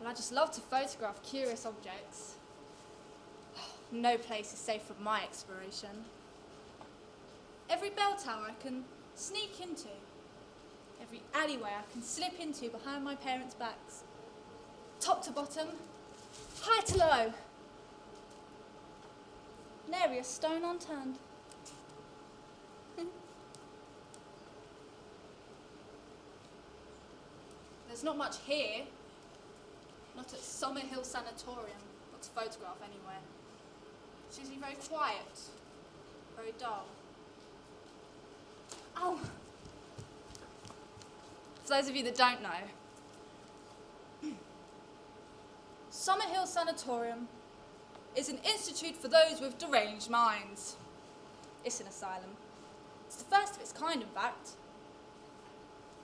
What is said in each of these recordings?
I just love to photograph curious objects. No place is safe from my exploration. Every bell tower I can sneak into. Every alleyway I can slip into behind my parents' backs. Top to bottom, high to low. Nary a stone unturned. There's not much here. Not at SummerHill Sanatorium. Not to photograph anywhere. It's usually very quiet. Very dull. Oh! For those of you that don't know, SummerHill Sanatorium is an institute for those with deranged minds. It's an asylum. It's the first of its kind, in fact.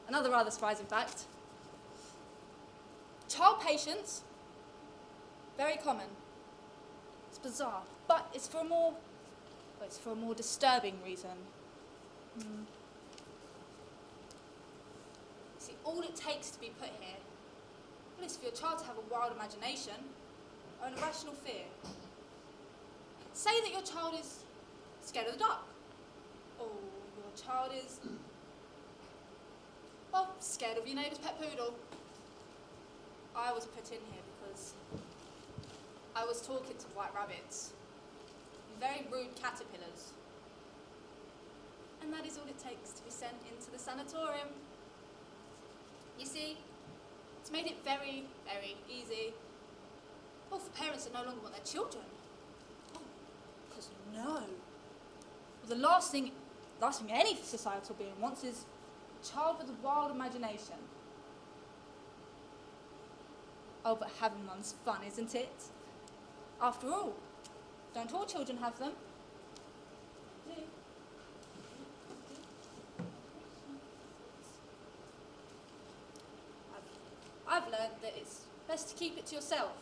Another rather surprising fact. Child patients, very common. It's bizarre, but it's for a more disturbing reason. See, all it takes to be put here is for your child to have a wild imagination or an irrational fear. Say that your child is scared of the dark, or your child is, well, scared of your neighbour's pet poodle. I was put in here because I was talking to white rabbits, very rude caterpillars. And that is all it takes to be sent into the sanatorium. You see, it's made it very, very easy. Well, for parents that no longer want their children. Oh, because no. Well, the last thing any societal being wants is a child with a wild imagination. Oh, but having one's fun, isn't it? After all, don't all children have them? I've learned that it's best to keep it to yourself.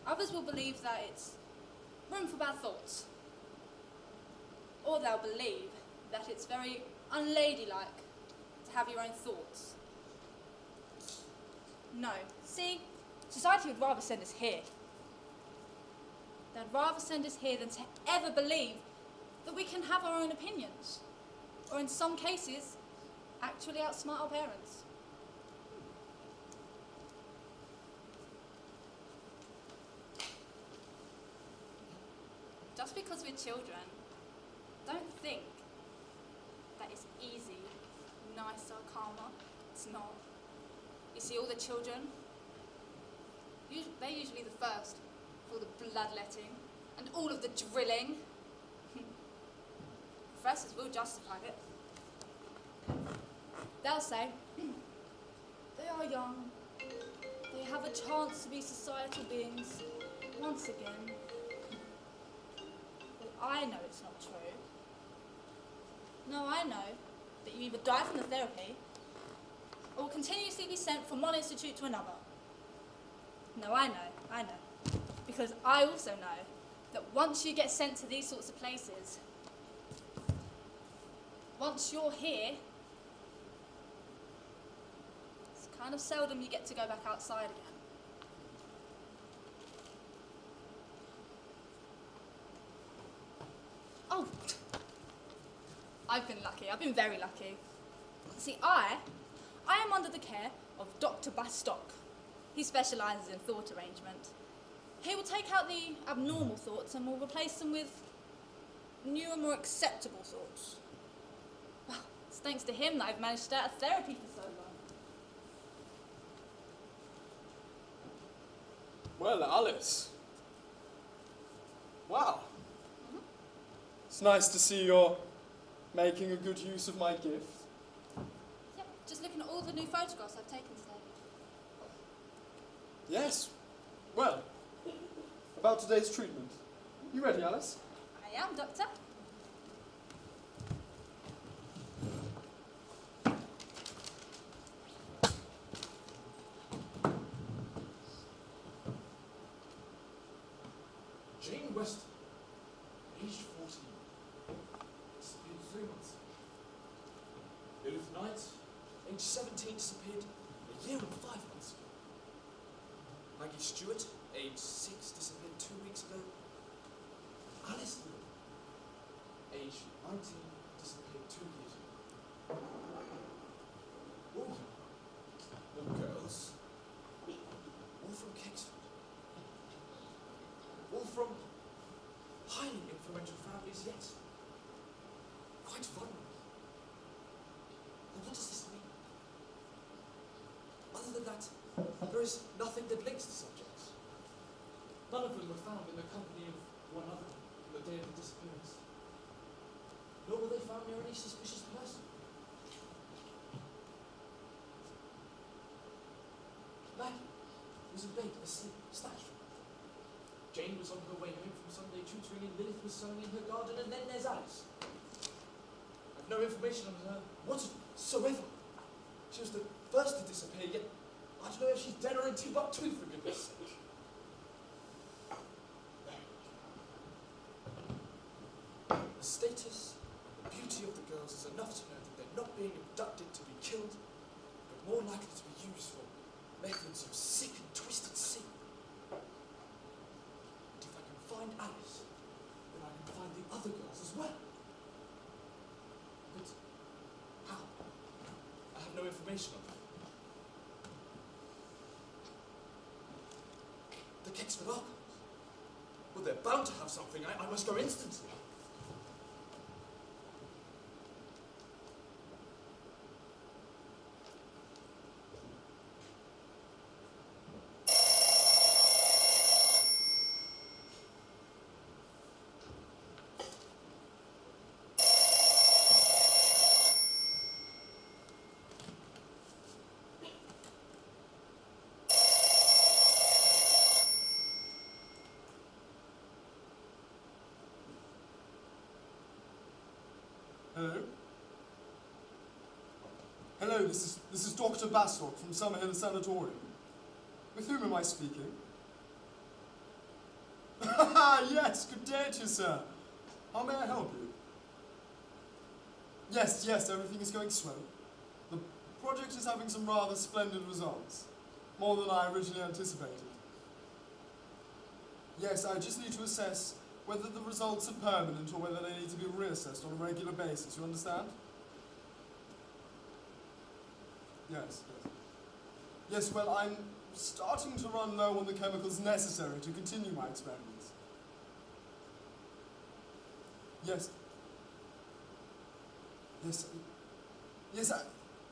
Others will believe that it's room for bad thoughts. Or they'll believe that it's very unladylike to have your own thoughts. No. See, society would rather send us here. They'd rather send us here than to ever believe that we can have our own opinions. Or in some cases, actually outsmart our parents. Just because we're children, don't think that it's easy, nicer, calmer. It's not. You see, all the children, they're usually the first for all the bloodletting and all of the drilling. Professors will justify it. They'll say, they are young, they have a chance to be societal beings once again. Well, I know it's not true. No, I know that you either die from the therapy or will continuously be sent from one institute to another. No, I know. Because I also know that once you get sent to these sorts of places, once you're here, it's kind of seldom you get to go back outside again. Oh, I've been lucky. I've been very lucky. See, I am under the care of Dr. Bastock. He specialises in thought arrangement. He will take out the abnormal thoughts and will replace them with newer, more acceptable thoughts. Well, it's thanks to him that I've managed to start a therapy for so long. Well, Alice. Wow. It's nice to see you're making a good use of my gift. Yep, just looking at all the new photographs I've taken today. Yes. Well, about today's treatment. You ready, Alice? I am, Doctor. Jane Weston, aged 14. Disappeared 3 months ago. Lilith Knight, aged 17, disappeared a year and 5 months ago. Maggie Stewart, age 6, disappeared 2 weeks ago. Alice Lee, age 19, disappeared 2 years ago. All young girls, all from Kexford, all from highly influential families, yet quite vulnerable. And what does this mean? Other than that, there is nothing that links the subjects. None of them were found in the company of one another on the day of the disappearance. Nor were they found near any suspicious person. Maggie was in bed, asleep, snatched from her. Jane was on her way home from Sunday tutoring, and Lilith was sewing in her garden, and then there's Alice. I've no information on her whatsoever. She was the first to disappear, yet I don't know if she's dead or in Timbuktu, for goodness sake. The status, the beauty of the girls is enough to know that they're not being abducted to be killed, but more likely to be used for methods of sick and twisted sin. And if I can find Alice, then I can find the other girls as well. But how? I have no information on them. The Kexford Archives. Well, they're bound to have something. I must go instantly. Hello? Hello, this is Dr. Bastock from SummerHill Sanatorium. With whom am I speaking? Yes, good day to you, sir. How may I help you? Yes, everything is going swell. The project is having some rather splendid results. More than I originally anticipated. Yes, I just need to assess whether the results are permanent or whether they need to be reassessed on a regular basis, you understand? Yes. Yes, well, I'm starting to run low on the chemicals necessary to continue my experiments. Yes.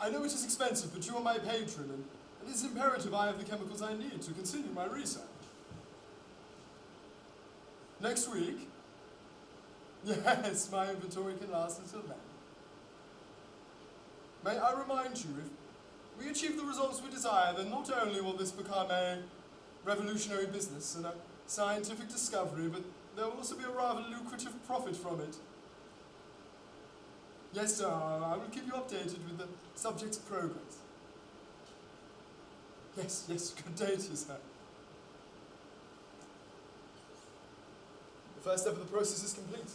I know it is expensive, but you are my patron, and it is imperative I have the chemicals I need to continue my research. Next week? Yes, my inventory can last until then. May I remind you, if we achieve the results we desire, then not only will this become a revolutionary business and a scientific discovery, but there will also be a rather lucrative profit from it. Yes, sir, I will keep you updated with the subject's progress. Yes, good day to you, sir. The first step of the process is complete.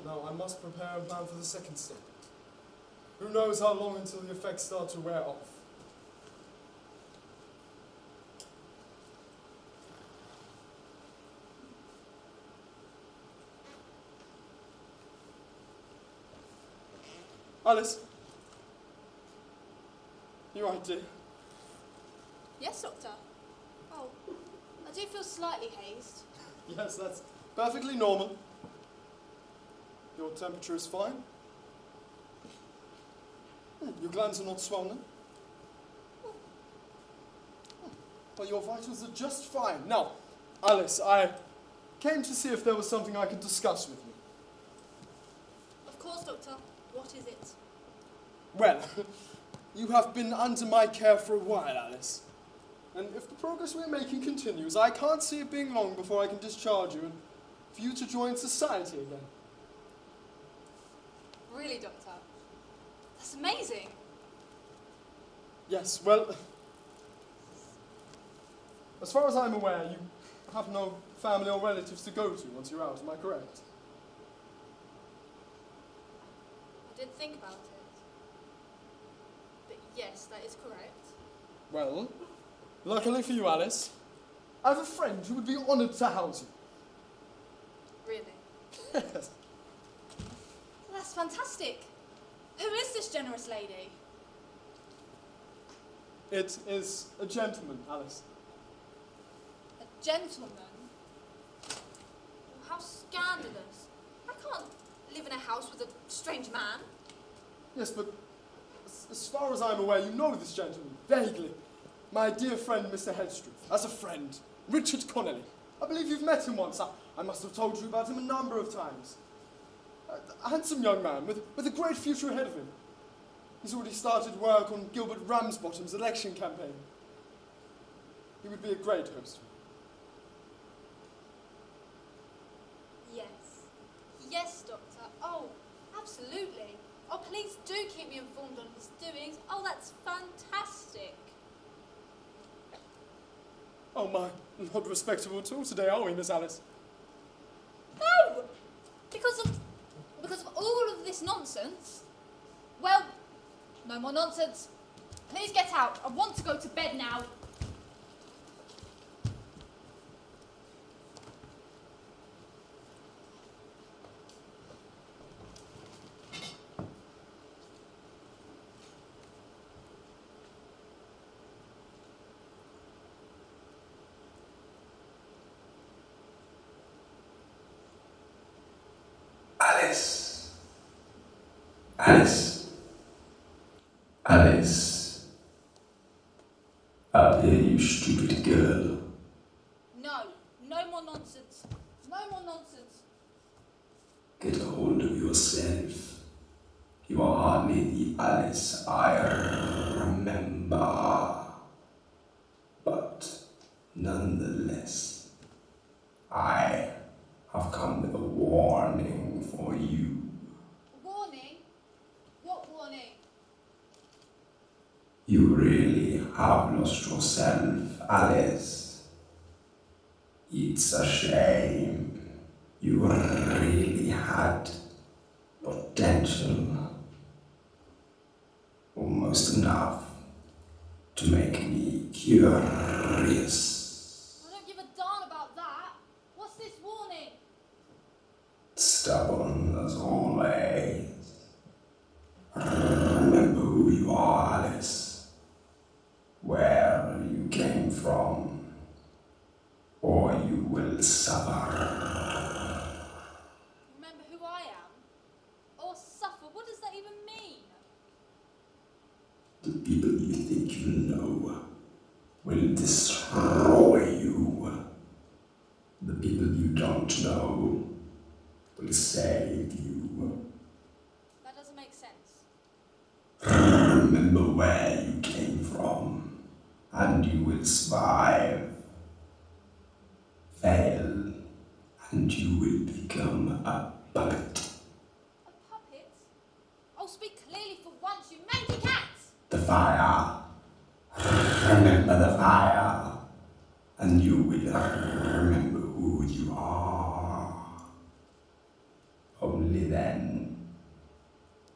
Now I must prepare and plan for the second step. Who knows how long until the effects start to wear off? Alice? You right, dear? Yes, Doctor. Oh, I do feel slightly hazed. Yes, that's perfectly normal. Your temperature is fine. Your glands are not swollen. Well, your vitals are just fine. Now, Alice, I came to see if there was something I could discuss with you. Of course, Doctor. What is it? Well, you have been under my care for a while, Alice. And if the progress we're making continues, I can't see it being long before I can discharge you and for you to join society again. Really, Doctor? That's amazing. Yes, well, as far as I'm aware, you have no family or relatives to go to once you're out, am I correct? I didn't think about it. But yes, that is correct. Well, luckily for you, Alice, I have a friend who would be honoured to house you. Really? Yes. That's fantastic. Who is this generous lady? It is a gentleman, Alice. A gentleman? How scandalous. I can't live in a house with a strange man. Yes, but as far as I'm aware, you know this gentleman, vaguely. My dear friend, Mr. Hedstruth, as a friend, Richard Connolly. I believe you've met him once. I must have told you about him a number of times. A handsome young man with a great future ahead of him. He's already started work on Gilbert Ramsbottom's election campaign. He would be a great host. Yes. Yes, Doctor. Oh, absolutely. Oh, please do keep me informed on his doings. Oh, that's fantastic. Oh my, not respectable at all today, are we, Miss Alice? No! Because of all of this nonsense. Well, no more nonsense. Please get out. I want to go to bed now. Alice. Alice. Alice. Up here, you stupid girl. No. No more nonsense. No more nonsense. Get a hold of yourself. You are hardly the Alice I remember. But nonetheless, I have come with a warning for you. Warning? What warning? You really have lost yourself, Alice. It's a shame. You really had potential. Almost enough to make me curious. I don't give a darn about that. What's this warning? Stubborn as always. Remember who you are, Alice. Where you came from. Or you will suffer. Remember who I am? Or suffer? What does that even mean? The people you think you know will destroy you. The people you don't know will save you. That doesn't make sense. Remember where you came from, and you will survive. Fail, and you will become a puppet. A puppet? Oh, speak clearly for once, you mangy cat! The fire. Remember the fire, and you will remember who you are. Only then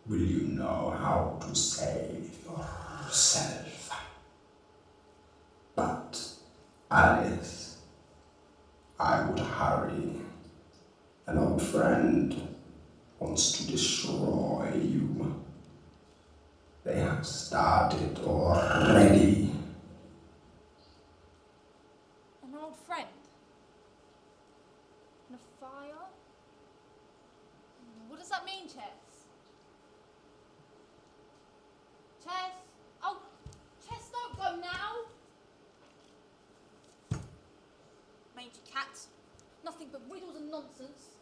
will you know how to save yourself. But, Alice, I would hurry. An old friend wants to destroy you. They have started already. An old friend? And a fire? What does that mean, Chess? Chess? Oh, Chess, don't go now! Mangy cat. Nothing but riddles and nonsense.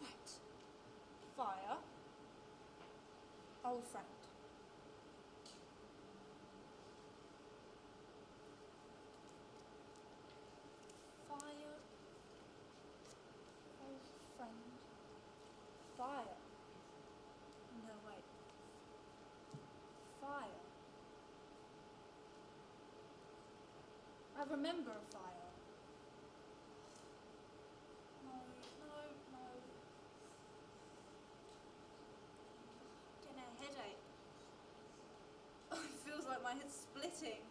Right. Fire. Old friend. Fire. Old friend. Fire. No, wait. Fire. I remember a fire. No. Getting a headache. Oh, it feels like my head's splitting.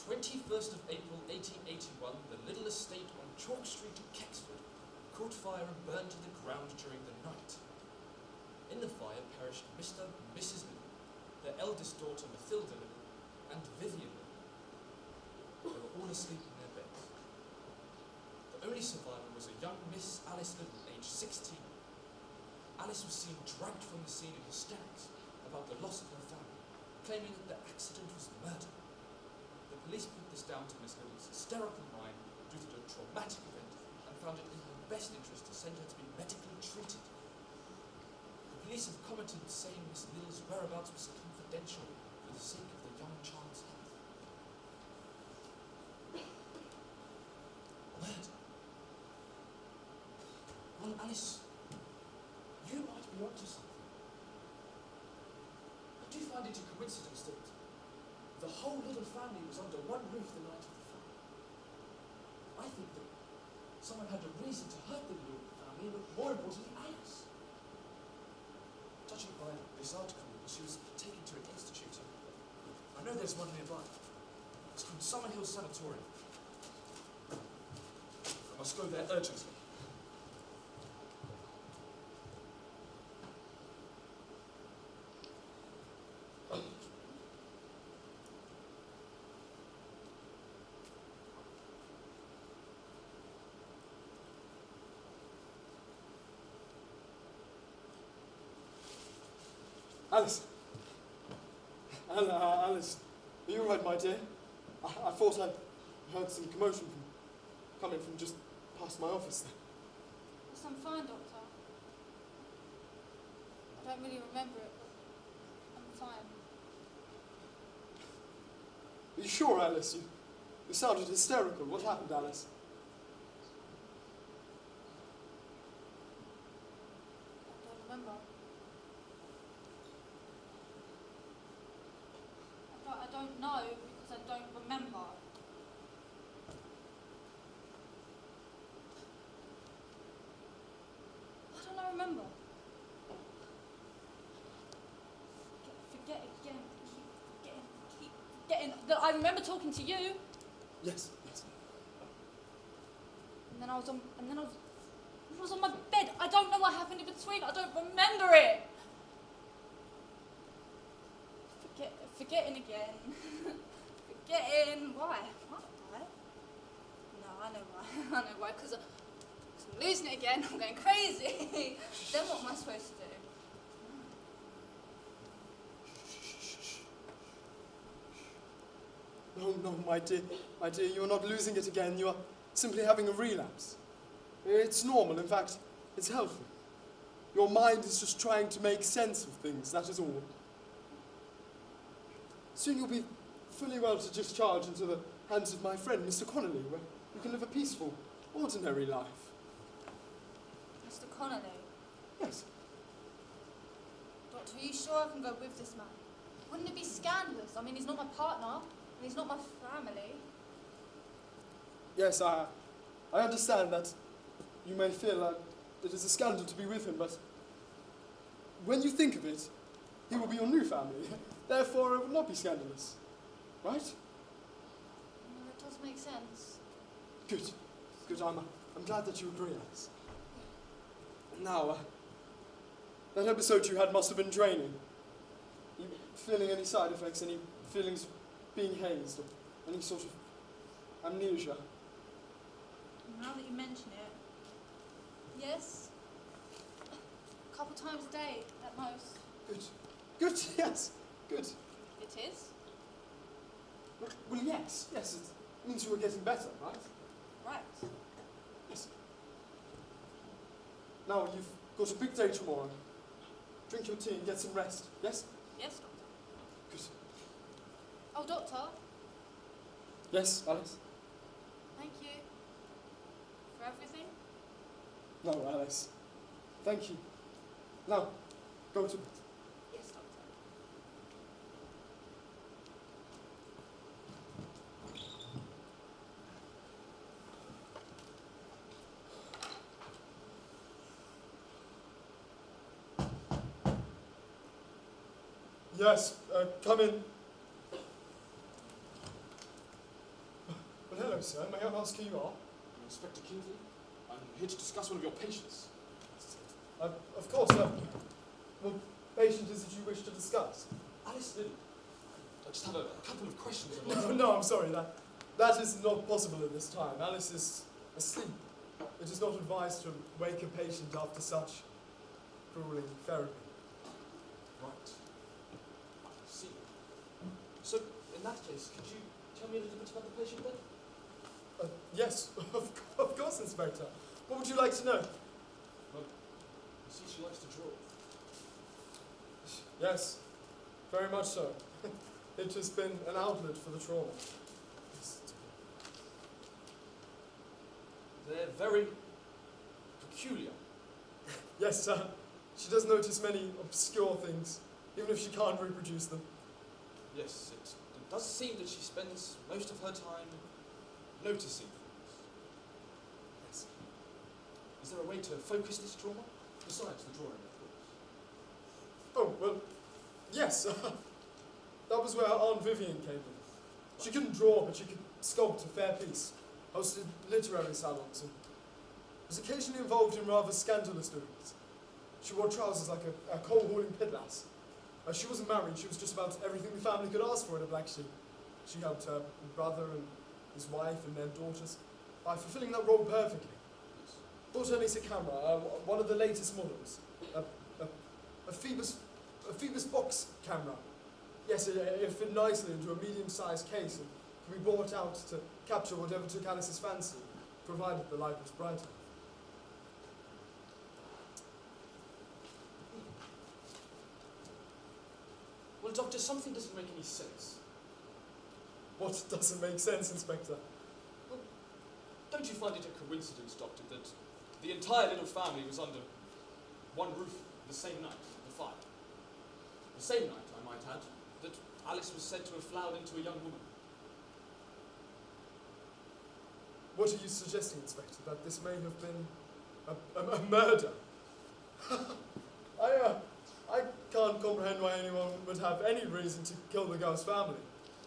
21st of April 1881, the little estate on Chalk Street in Kexford caught fire and burned to the ground during the night. In the fire perished Mr. and Mrs. Little, their eldest daughter Mathilda Little, and Vivian Little. They were all asleep in their beds. The only survivor was a young Miss Alice Little, aged 16. Alice was seen dragged from the scene in hysterics about the loss of her family, claiming that the accident was murder. The police put this down to Miss Little's hysterical mind due to the traumatic event and found it in her best interest to send her to be medically treated. The police have commented saying Miss Little's whereabouts was confidential for the sake of the young child's health. Murder. Well, Alice, you might be onto something. I do find it a coincidence that the whole little family was under one roof the night of the fire. I think that someone had a reason to hurt the little family, but more importantly, Alice. Judging by this article, she was taken to an institute. I know there's one nearby. It's called SummerHill Sanatorium. I must go there urgently. Alice. Alice, are you alright, my dear? I thought I heard some commotion coming from just past my office there. Yes, I'm fine, Doctor. I don't really remember it, but I'm fine. Are you sure, Alice? You sounded hysterical. What happened, Alice? I don't remember. I don't know because I don't remember. Why don't I remember? Forget again. Keep forgetting. I remember talking to you. Yes. And then I was on my bed. I don't know what happened in between. I don't remember it. Forgetting again. Forgetting. Why? Why? No, I know why. I know why. Because I'm losing it again. I'm going crazy. Then what am I supposed to do? No, my dear, you are not losing it again. You are simply having a relapse. It's normal. In fact, it's healthy. Your mind is just trying to make sense of things. That is all. Soon you'll be fully well to discharge into the hands of my friend, Mr. Connolly, where you can live a peaceful, ordinary life. Mr. Connolly? Yes. Doctor, are you sure I can go with this man? Wouldn't it be scandalous? I mean, he's not my partner, and he's not my family. Yes, I understand that you may feel like it is a scandal to be with him, but when you think of it, he will be your new family. Therefore, it will not be scandalous. Right? That does make sense. Good. I'm glad that you agree, Alice. Now, that episode you had must have been draining. You feeling any side effects, any feelings of being hazed, or any sort of amnesia? Now that you mention it, yes. A couple times a day, at most. Good, yes, good. It is? Well, yes, it means you are getting better, right? Right. Yes. Now, you've got a big day tomorrow. Drink your tea and get some rest, yes? Yes, Doctor. Good. Oh, Doctor. Yes, Alice? Thank you. For everything? No, Alice. Thank you. Now, go to bed. Yes, Doctor. Yes, come in. Hello, sir. May I ask who you are? I'm Inspector Kingsley. I'm here to discuss one of your patients. Of course, what patient is it you wish to discuss? Alice Lily. I just have a couple of questions. No, I'm sorry. That is not possible at this time. Alice is asleep. It is not advised to wake a patient after such grueling therapy. Right. I see. So, in that case, could you tell me a little bit about the patient then? Yes, of course, Inspector. What would you like to know? Well, I see she likes to draw. Yes, very much so. It has been an outlet for the trauma. They're very peculiar. Yes, sir. She does notice many obscure things, even if she can't reproduce them. Yes, it does seem that she spends most of her time noticing things. Yes. Is there a way to focus this trauma? Besides the drawing, of course. Oh, well, yes. That was where Aunt Vivian came in. She couldn't draw, but she could sculpt a fair piece, hosted literary salons, and was occasionally involved in rather scandalous doings. She wore trousers like a coal-hauling pit-lass. She wasn't married, she was just about everything the family could ask for in a black sheep. She helped her brother and his wife and their daughters by fulfilling that role perfectly. Bought her niece a camera, one of the latest models, a Phoebus box camera. Yes, it fit nicely into a medium-sized case and could be brought out to capture whatever took Alice's fancy, provided the light was brighter. Well, Doctor, something doesn't make any sense. What doesn't make sense, Inspector? Well, don't you find it a coincidence, Doctor, that the entire little family was under one roof the same night, the fire? The same night, I might add, that Alice was said to have flowered into a young woman. What are you suggesting, Inspector? That this may have been a murder? I can't comprehend why anyone would have any reason to kill the girl's family.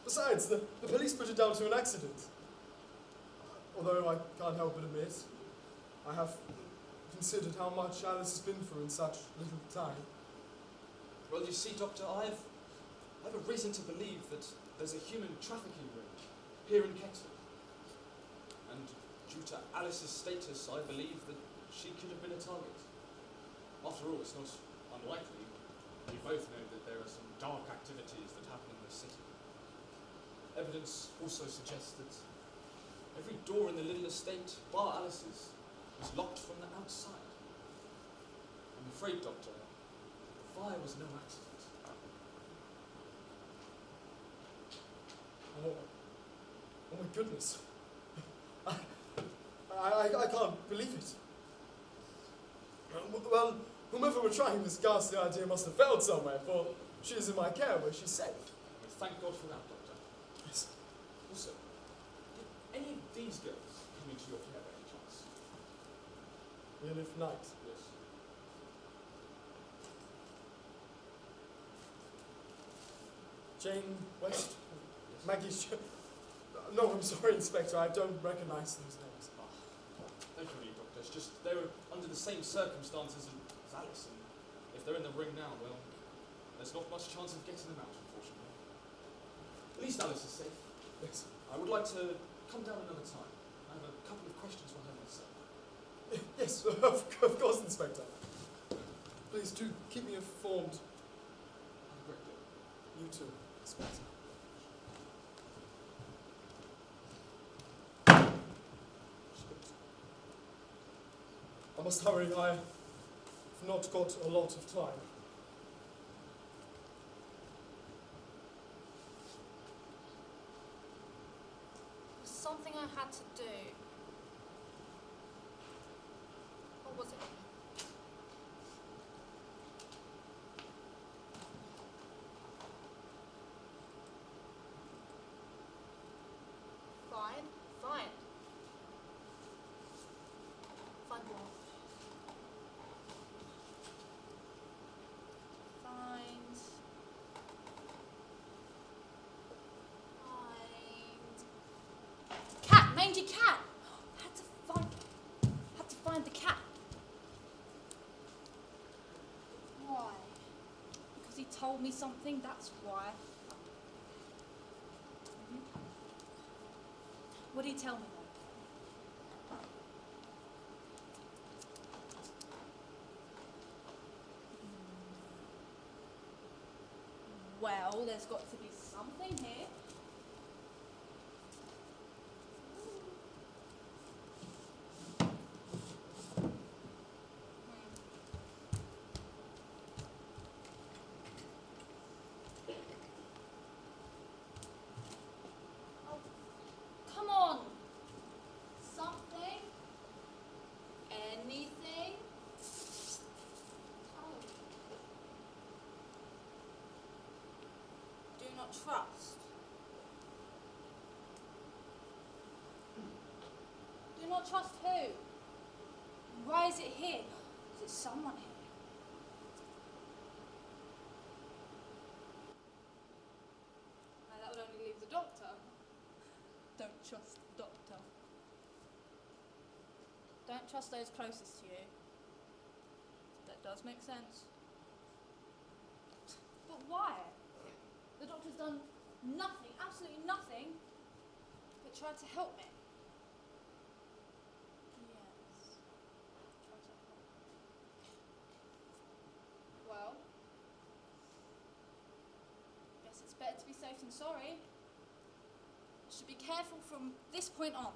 Besides, the police put it down to an accident. Although I can't help but admit, I have considered how much Alice has been through in such little time. Well, you see, Doctor, I have a reason to believe that there's a human trafficking ring here in Kexford. And due to Alice's status, I believe that she could have been a target. After all, it's not unlikely. We both know that there are some dark activities that happen in this city. Evidence also suggests that every door in the little estate, bar Alice's, was locked from the outside. I'm afraid, Doctor, the fire was no accident. Oh my goodness. I can't believe it. Well, whomever were trying this ghastly idea must have failed somewhere, for she is in my care where she's safe. Well, thank God for that, Doctor. Yes. Also, did any of these girls come into your care by any chance? Lilith Knight. Yes. Jane West. Maggie No, I'm sorry, Inspector, I don't recognise those names. Don't you really, Doctor? It's just they were under the same circumstances as Alice, and if they're in the ring now, well, there's not much chance of getting them out, unfortunately. At least Alice is safe. Yes. I would like to come down another time. I have a couple of questions for her myself. Yes, of course, Inspector. Please do keep me informed. Have a great day. You too, Inspector. I must hurry, I've not got a lot of time. There's something I had to do. What was it? Fine. Fine what? mangy cat. Had to find the cat. Why? Because he told me something, that's why. What did he tell me then? Well, there's got to be something here. Oh, come on. Something. Anything. Oh. Do not trust. Do not trust who? Why is it here? Is it someone here? Now that would only leave the doctor. Don't trust the doctor. Don't trust those closest to you. That does make sense. But why? The doctor's done nothing, absolutely nothing, but tried to help me. Yes. Tried to help. Well, guess it's better to be safe than sorry. Should be careful from this point on.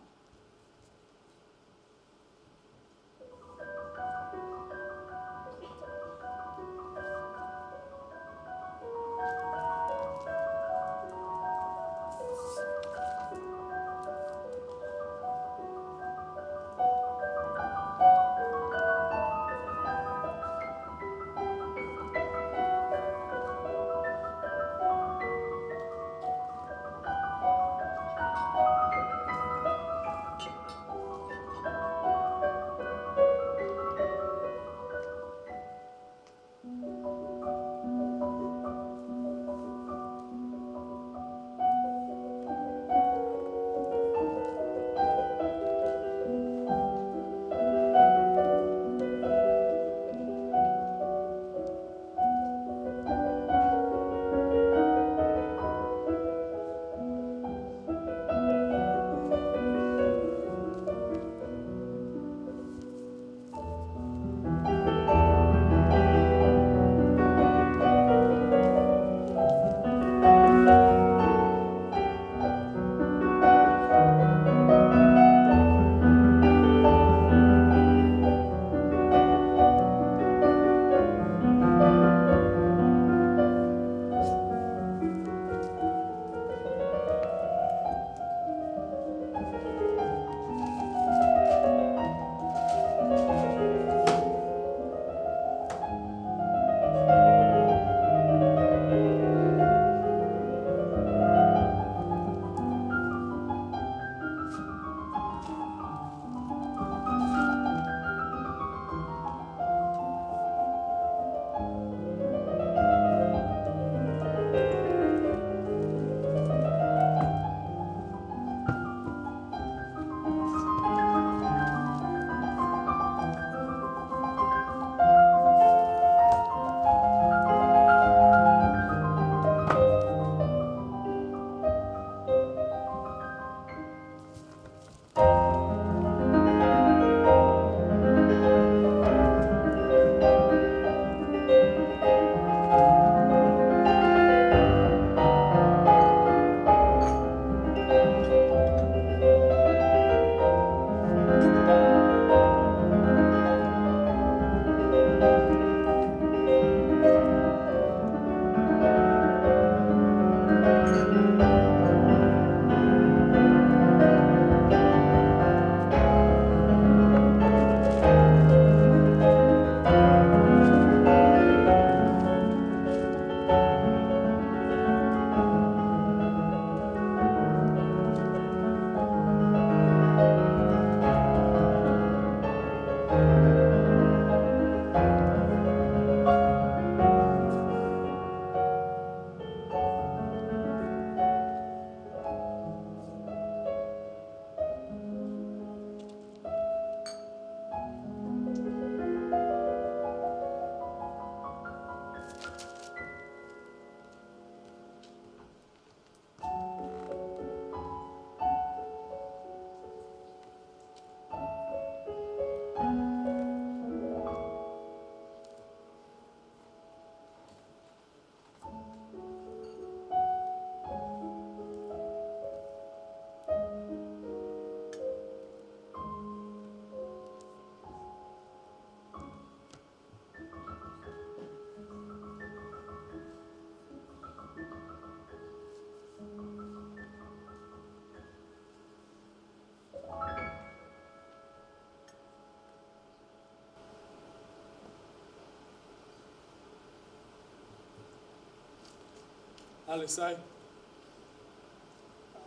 Alice,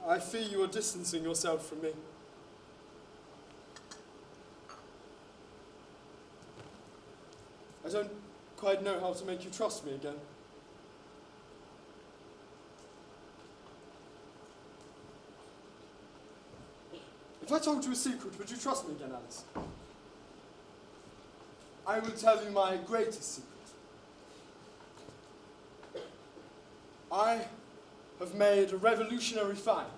I fear you are distancing yourself from me. I don't quite know how to make you trust me again. If I told you a secret, would you trust me again, Alice? I will tell you my greatest secret. I have made a revolutionary find.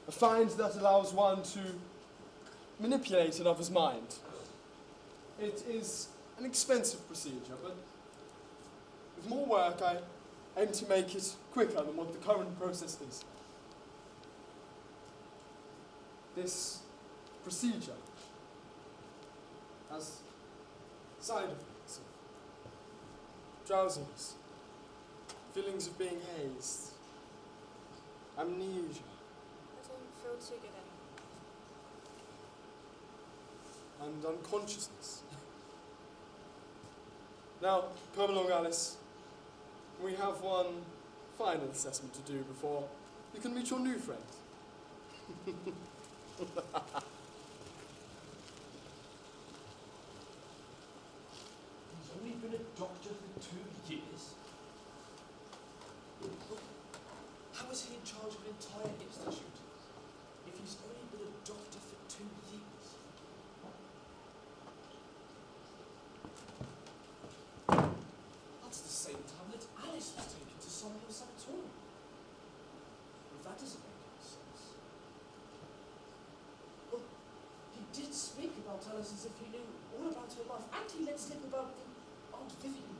A find that allows one to manipulate another's mind. It is an expensive procedure, but with more work, I aim to make it quicker than what the current process is. This procedure has side effects of drowsiness, feelings of being hazed, amnesia, I don't feel too good anymore. and unconsciousness. Now, come along, Alice. We have one final assessment to do before you can meet your new friend. He's only been a doctor for 2 years. How is he in charge of an entire institute if he's only been a doctor for 2 years? That's the same time that Alice was taken to SummerHill Sanatorium. If that doesn't make any sense. Well, he did speak about Alice as if he knew all about her life, and he let slip about the Aunt Vivian.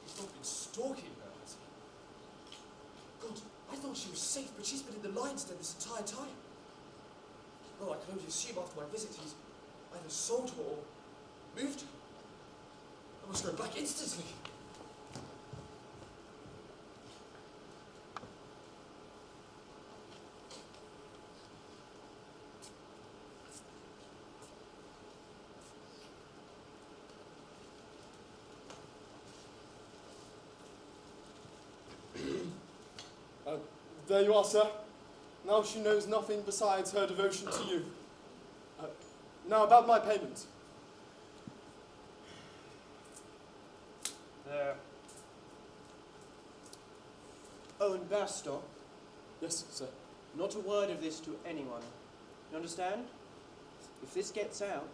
He's not been stalking her, has he? God, I thought she was safe, but she's been in the lion's den this entire time. Well, I can only assume after my visit he's either sold her or moved her. I must go back instantly. There you are, sir. Now she knows nothing besides her devotion to you. Now about my payment. There. Oh, and Bastock, Yes, sir. not a word of this to anyone. You understand? If this gets out,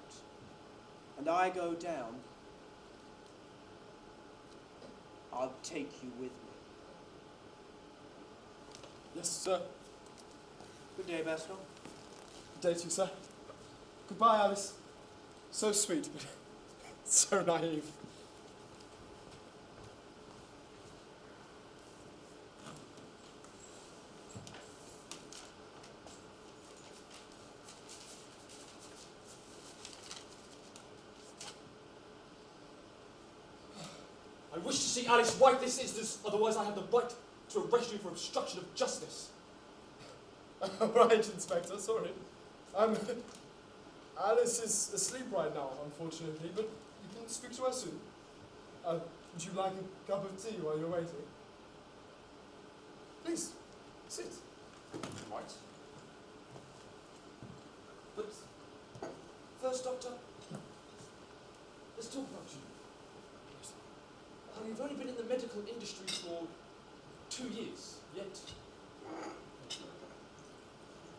and I go down, I'll take you with me. Yes, sir. Good day, Bastock. Good day to you, sir. Goodbye, Alice. So sweet, but so naive. I wish to see Alice White this instance, otherwise I have the right to arrest you for obstruction of justice. Right, Inspector, sorry. Alice is asleep right now, unfortunately, but you can speak to her soon. Would you like a cup of tea while you're waiting? Please, sit. Right. But first, Doctor, let's talk about you. How you've only been in the medical industry for 2 years, yet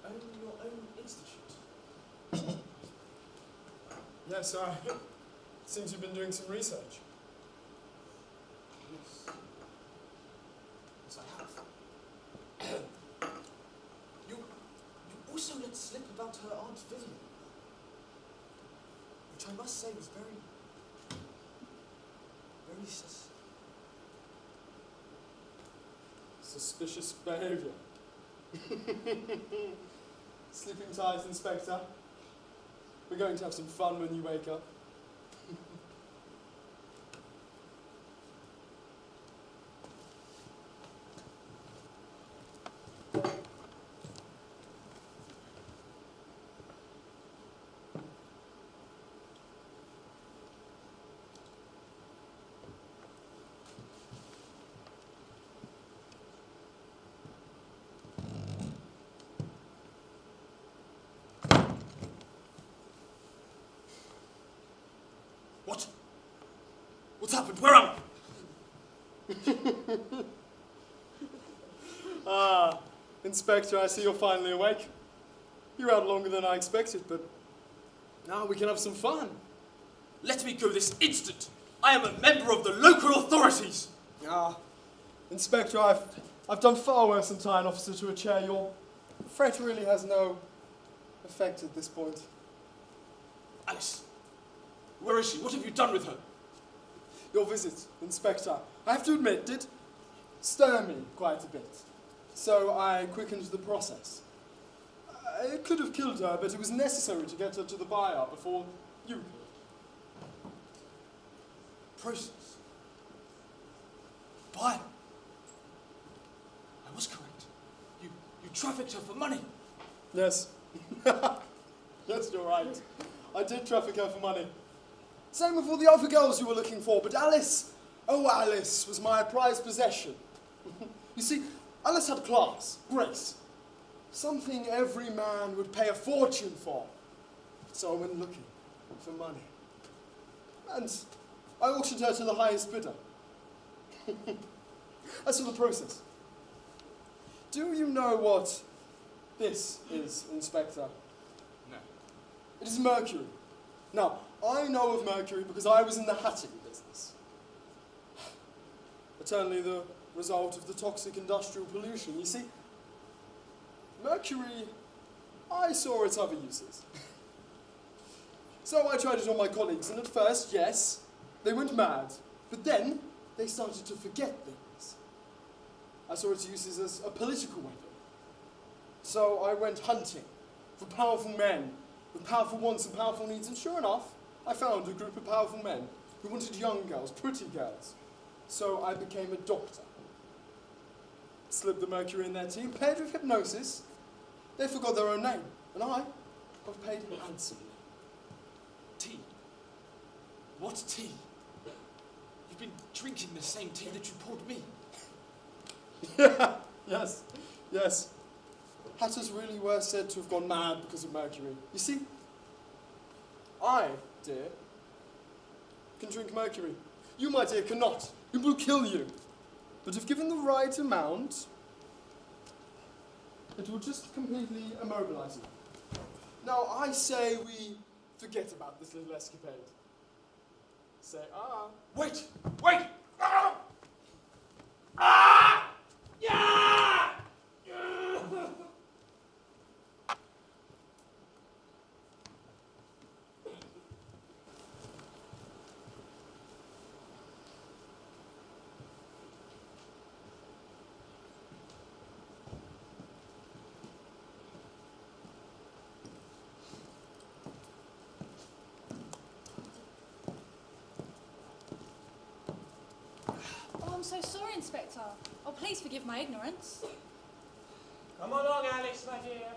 own your own institute. Yes, seems you've been doing some research. Yes. Yes, I have. You also let slip about her Aunt Vivian, which I must say was very suspicious behaviour. Sleeping tight, Inspector. We're going to have some fun when you wake up. What's happened? Where am I? Ah, Inspector, I see you're finally awake. You're out longer than I expected, but now we can have some fun. Let me go this instant. I am a member of the local authorities. Ah, Inspector, I've done far worse than tie an officer to a chair. Your threat really has no effect at this point. Alice, where is she? What have you done with her? Your visit, Inspector, I have to admit, did stir me quite a bit. So I quickened the process. It could have killed her, but it was necessary to get her to the buyer before you could. Process. Buyer. I was correct. You trafficked her for money. Yes. Yes, you're right. I did traffic her for money. Same with all the other girls you were looking for, but Alice, oh Alice, was my prized possession. You see, Alice had class, grace, something every man would pay a fortune for. So I went looking for money. And I auctioned her to the highest bidder. As for the process, do you know what this is, Inspector? No. It is mercury. Now, I know of mercury because I was in the hatting business. Eternally the result of the toxic industrial pollution. You see, mercury, I saw its other uses. So I tried it on my colleagues, and at first, yes, they went mad. But then, they started to forget things. I saw its uses as a political weapon. So I went hunting for powerful men with powerful wants and powerful needs, and sure enough, I found a group of powerful men who wanted young girls, pretty girls. So I became a doctor. Slipped the mercury in their tea, paired with hypnosis. They forgot their own name, and I got paid handsomely. Tea. What tea? You've been drinking the same tea that you poured me. Yeah, yes. Hatters really were said to have gone mad because of mercury. You see, I, dear, can drink mercury. You, my dear, cannot. It will kill you. But if given the right amount, it will just completely immobilize you. Now, I say we forget about this little escapade. Say, Wait! Ah! Ah! Yeah! Oh, I'm so sorry, Inspector. Oh, please forgive my ignorance. Come along, Alice, my dear.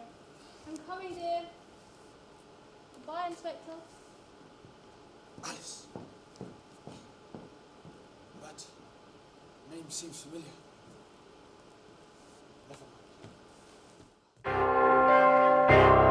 I'm coming, dear. Goodbye, Inspector. Alice. That name seems familiar. Never mind.